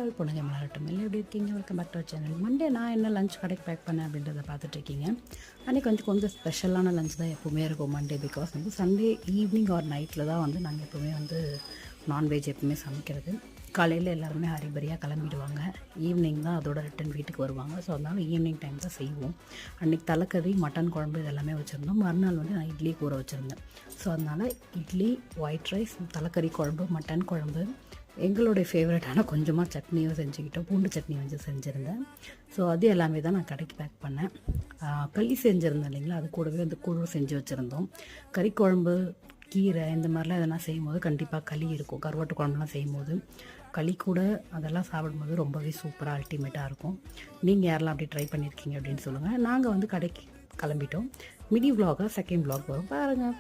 All பொண்ணுங்க மலரட்டும் இல்லை எப்படி இருக்கீங்க? Welcome back to channel. Monday நான் என்ன லஞ்ச் கடைக்கு பேக் பண்ணேன் அப்படின்றத பார்த்துட்ருக்கீங்க. அன்றைக்கி கொஞ்சம் ஸ்பெஷலான லஞ்ச் தான் எப்போவுமே இருக்கும் மண்டே. பிகாஸ் வந்து சண்டே ஈவினிங் ஆர் நைட்டில் தான் வந்து நாங்கள் எப்போவுமே வந்து நான்வெஜ் எப்பவுமே சமைக்கிறது. காலையில் எல்லாருமே ஹரிபரியாக கிளம்பிடுவாங்க. ஈவினிங் தான் அதோட ரிட்டன் வீட்டுக்கு வருவாங்க. ஸோ அதனால் ஈவினிங் டைம் தான் செய்வோம். அன்றைக்கி தலைக்கறி, மட்டன் குழம்பு இதெல்லாமே வச்சுருந்தோம். மறுநாள் வந்து நான் இட்லி ஊற வச்சுருந்தேன். ஸோ அதனால் இட்லி, ஒயிட் ரைஸ், தலைக்கறி குழம்பு, மட்டன் குழம்பு, எங்களுடைய ஃபேவரட்டான கொஞ்சமாக சட்னியும் செஞ்சுக்கிட்டோம். பூண்டு சட்னி வந்து செஞ்சுருந்தேன். ஸோ அது எல்லாமே தான் நான் கடைக்கு பேக் பண்ணேன். களி செஞ்சுருந்தேன் இல்லைங்களா, அது கூடவே வந்து கூழ் செஞ்சு வச்சுருந்தோம். கறி குழம்பு, கீரை இந்த மாதிரிலாம் எதனா செய்யும்போது கண்டிப்பாக களி இருக்கும். கருவாட்டு குழம்புலாம் செய்யும்போது களி கூட அதெல்லாம் சாப்பிடும்போது ரொம்பவே சூப்பராக அல்டிமேட்டாக இருக்கும். நீங்கள் யாரெல்லாம் அப்படி ட்ரை பண்ணியிருக்கீங்க அப்படின்னு சொல்லுங்கள். நாங்கள் வந்து கடைக்கு கிளம்பிட்டோம். மினி விலாகாக செகண்ட் விலாக் வரும் பாருங்கள்.